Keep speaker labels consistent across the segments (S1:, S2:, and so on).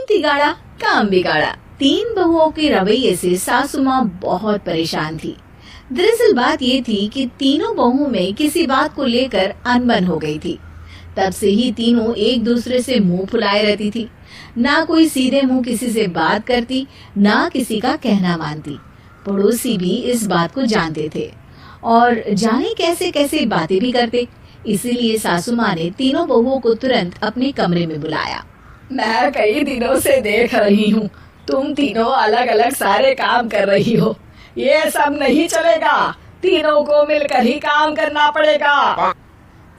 S1: तिगाड़ा काम बिगाड़ा। तीन बहुओं के रवैये से सासू माँ बहुत परेशान थी। दरअसल बात ये थी कि तीनों बहुओं में किसी बात को लेकर अनबन हो गई थी। तब से ही तीनों एक दूसरे से मुंह फुलाए रहती थी। ना कोई सीधे मुंह किसी से बात करती, ना किसी का कहना मानती। पड़ोसी भी इस बात को जानते थे और जाने कैसे कैसे बातें भी करते। इसीलिए सासू माँ ने तीनों बहुओं को तुरंत अपने कमरे में बुलाया।
S2: मैं कई दिनों से देख रही हूँ, तुम तीनों अलग अलग सारे काम कर रही हो। ये सब नहीं चलेगा, तीनों को मिलकर ही काम करना पड़ेगा।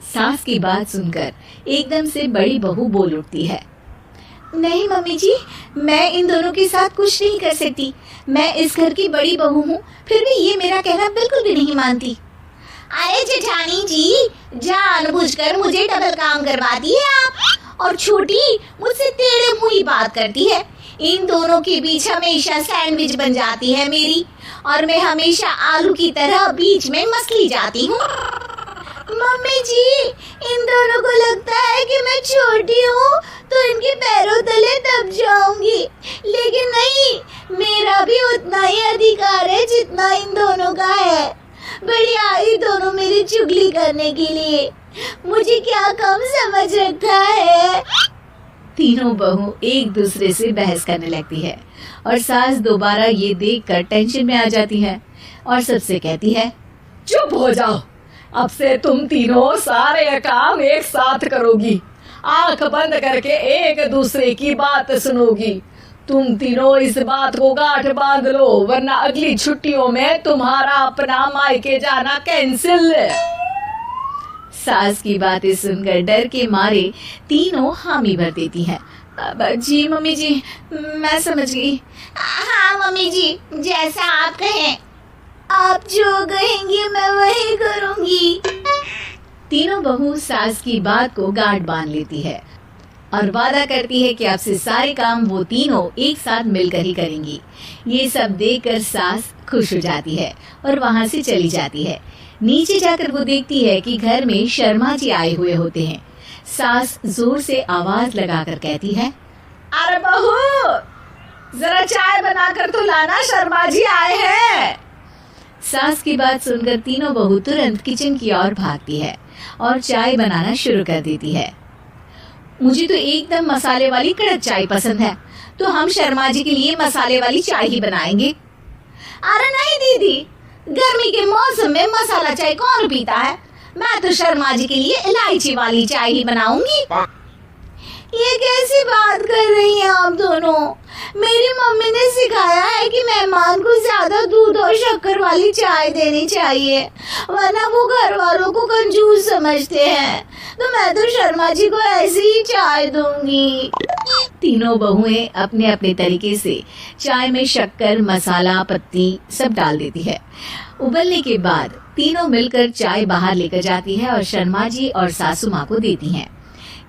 S1: सास की बात सुनकर एकदम से बड़ी बहू बोल उठती है। नहीं मम्मी जी, मैं इन दोनों के साथ कुछ नहीं कर सकती। मैं इस घर की बड़ी बहू हूँ, फिर भी ये मेरा कहना बिल्कुल भी नहीं मानती।
S3: अरे जेठानी जी, जानबूझकर मुझे डबल काम करवाती है आप। और छोटी मुझसे टेढ़े मुंह ही बात करती है। इन दोनों के बीच हमेशा सैंडविच बन जाती है मेरी, और मैं हमेशा आलू की तरह बीच में मसली जाती हूँ। मम्मी जी, इन दोनों को लगता है कि मैं छोटी हूँ तो इनके पैरों तले दब जाऊंगी, लेकिन नहीं, मेरा भी उतना ही अधिकार है जितना इन दोनों का है। बड़ी आई दोनों मेरी चुगली करने के लिए, मुझे क्या कम समझ रखा है।
S1: तीनों बहू एक दूसरे से बहस करने लगती है और सास दोबारा ये देखकर टेंशन में आ जाती है और सबसे कहती है,
S2: चुप हो जाओ, अब से तुम तीनों सारे काम एक साथ करोगी। आंख बंद करके एक दूसरे की बात सुनोगी। तुम तीनों इस बात को गांठ बांध लो, वरना अगली छुट्टियों में तुम्हारा अपना मायके जाना कैंसिल।
S1: सास की बातें सुनकर डर के मारे तीनों हामी भर देती हैं। जी मम्मी जी, मैं समझ गई।
S3: हाँ मम्मी जी, जैसा आप कहें। आप जो कहेंगी मैं वही करूंगी।
S1: तीनों बहू सास की बात को गांठ बांध लेती है और वादा करती है कि अब से सारे काम वो तीनों एक साथ मिलकर ही करेंगी। ये सब देखकर सास खुश हो जाती है और वहाँ से चली जाती है। नीचे जाकर वो देखती है कि घर में शर्मा जी आए हुए होते हैं। सास जोर से आवाज लगाकर कहती है,
S2: अरे बहू, जरा चाय बनाकर तो लाना, शर्मा जी आए हैं।
S1: सास की बात सुनकर तीनों बहू तुरंत किचन की ओर भागती है और चाय बनाना शुरू कर देती है। मुझे तो एकदम मसाले वाली कड़क चाय पसंद है, तो हम शर्मा जी के लिए मसाले वाली चाय ही बनाएंगे।
S3: अरे नहीं दीदी, गर्मी के मौसम में मसाला चाय कौन पीता है। मैं तो शर्मा जी के लिए इलायची वाली चाय ही बनाऊंगी। ये कैसी बात कर रही हैं आप दोनों? मेरी मम्मी ने सिखाया है कि मेहमान को ज्यादा दूध और शक्कर वाली चाय देनी चाहिए, वरना वो घर वालों को कंजूस समझते हैं। तो मैं तो शर्मा जी को ऐसी ही चाय दूंगी।
S1: तीनों बहुएं अपने अपने तरीके से चाय में शक्कर, मसाला, पत्ती सब डाल देती है। उबलने के बाद तीनों मिलकर चाय बाहर लेकर जाती है और शर्मा जी और सासू माँ को देती हैं।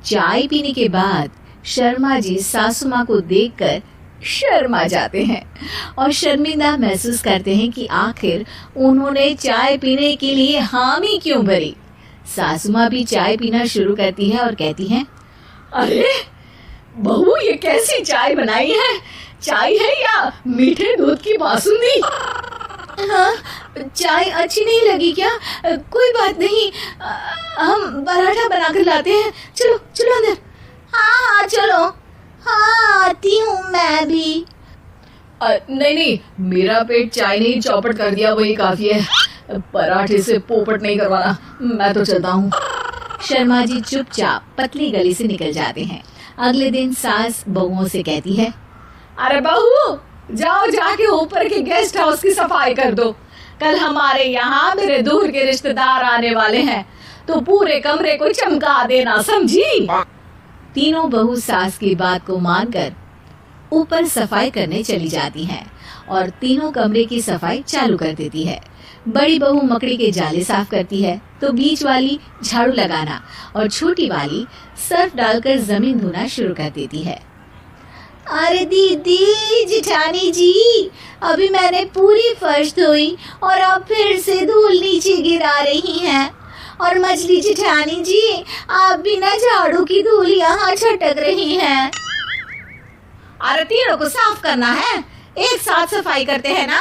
S1: चाय पीने के बाद शर्मा जी सासू माँ को देखकर शर्मा जाते हैं और शर्मिंदा महसूस करते हैं कि आखिर उन्होंने चाय पीने के लिए हामी क्यों भरी। सासू माँ भी चाय पीना शुरू करती है और कहती हैं,
S2: अरे बहू, ये कैसी चाय बनाई है? चाय है या मीठे दूध की बासुंदी?
S1: हाँ, चाय अच्छी नहीं लगी क्या? कोई बात नहीं, हम पराठा बनाकर लाते हैं। चलो चलो अंदर।
S3: हाँ चलो। हाँ आती हूँ मैं भी।
S2: नहीं नहीं, मेरा पेट चाय नहीं चौपट कर दिया वही काफी है। पराठे से पोपट नहीं करवाना, मैं तो चलता हूँ।
S1: शर्मा जी चुपचाप पतली गली से निकल जाते हैं। अगले दिन सास बहुओं से कहती है,
S2: अरे बहू, जाओ जाके ऊपर के गेस्ट हाउस की सफाई कर दो। कल हमारे यहाँ मेरे दूर के रिश्तेदार आने वाले हैं, तो पूरे कमरे को चमका देना, समझी?
S1: तीनों बहू सास की बात को मानकर ऊपर सफाई करने चली जाती हैं और तीनों कमरे की सफाई चालू कर देती है। बड़ी बहू मकड़ी के जाले साफ करती है, तो बीच वाली झाड़ू लगाना और छोटी वाली सर्फ डालकर जमीन धोना शुरू कर देती है।
S3: अरे दीदी, जेठानी जी, अभी मैंने पूरी फर्श धोई और अब फिर से धूल नीचे गिरा रही हैं। और मछली जेठानी जी, आप बिना झाड़ू की धूल यहाँ छटक रही हैं।
S1: अरे तीनों को साफ करना है, एक साथ सफाई करते हैं ना।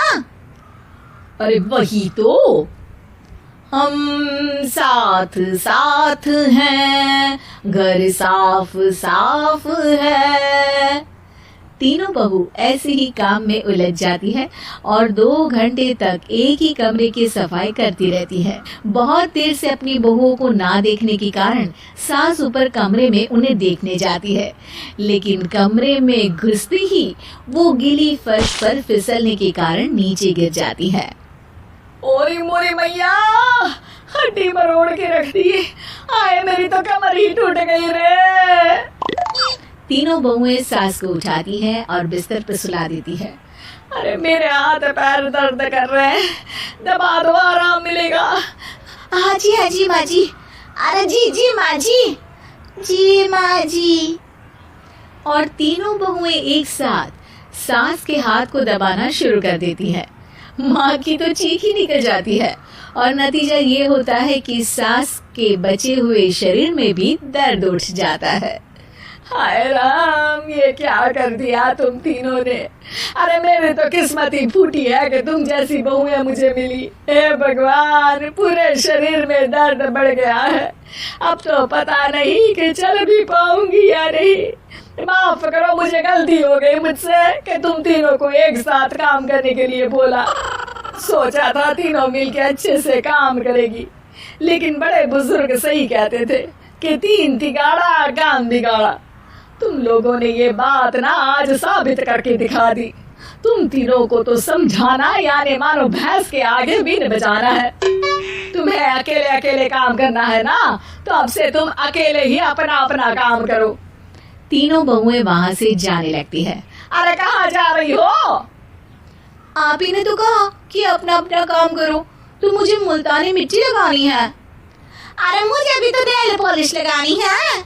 S2: अरे वही तो,
S1: हम साथ साथ हैं, घर साफ साफ है। तीनों बहू ऐसे ही काम में उलझ जाती है और 2 घंटे तक एक ही कमरे की सफाई करती रहती है। बहुत देर से अपनी बहुओं को ना देखने के कारण सास ऊपर कमरे में उन्हें देखने जाती है, लेकिन कमरे में घुसते ही वो गीली फर्श पर फिसलने के कारण नीचे गिर जाती है।
S2: ओरी मोरी मैया, हड्डी मरोड़ के रख दी। आए मेरी तो कमर ही टूट गई रे।
S1: तीनों बहुएं सास को उठाती हैं और बिस्तर पर सुला देती है।
S2: अरे मेरे हाथ पैर दर्द कर रहे हैं, दबा दो आराम मिलेगा।
S3: हाँ जी माँ जी। अरे जी माँ जी माँ जी।
S1: और तीनों बहुएं एक साथ सास के हाथ को दबाना शुरू कर देती हैं। माँ की तो चीख ही निकल जाती है और नतीजा ये होता है कि सास के बचे हुए शरीर में भी दर्द उठ जाता है।
S2: हाय राम, ये क्या कर दिया तुम तीनों ने। अरे मेरी तो किस्मत ही फूटी है कि तुम जैसी बहुएं मुझे मिली। हे भगवान, पूरे शरीर में दर्द बढ़ गया है। अब तो पता नहीं कि चल भी पाऊंगी या नहीं। माफ करो, मुझे गलती हो गई मुझसे कि तुम तीनों को एक साथ काम करने के लिए बोला। सोचा था तीनों मिलके अच्छे से काम करेगी, लेकिन बड़े बुजुर्ग सही कहते थे कि 3 तिगाड़ा काम बिगाड़ा। तुम लोगों ने ये बात ना आज साबित करके दिखा दी। तुम तीनों को तो समझाना यानी मानो भैंस के आगे बीन बजाना है। तुम्हें अकेले अकेले काम करना है ना, तो अब से तुम अकेले ही अपना अपना काम करो।
S1: तीनों बहुएं वहां से जाने लगती है।
S2: अरे कहाँ जा रही हो?
S1: आप ही ने तो कहा कि अपना अपना काम करो, तो मुझे मुल्तानी मिट्टी लगानी है।
S3: अरे मुझे भी तो नेल पॉलिश लगानी है।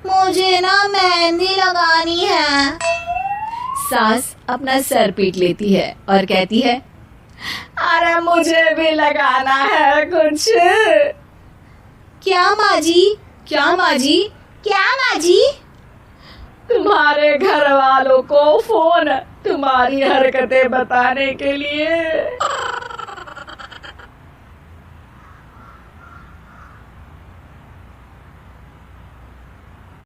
S3: मुझे ना मेहंदी लगानी है।
S1: सास अपना सर पीट लेती है और कहती है,
S2: अरे मुझे भी लगाना है कुछ।
S3: क्या माँ जी?
S1: क्या माँ जी?
S3: क्या माँ जी?
S2: तुम्हारे घर वालों को फोन तुम्हारी हरकतें बताने के लिए।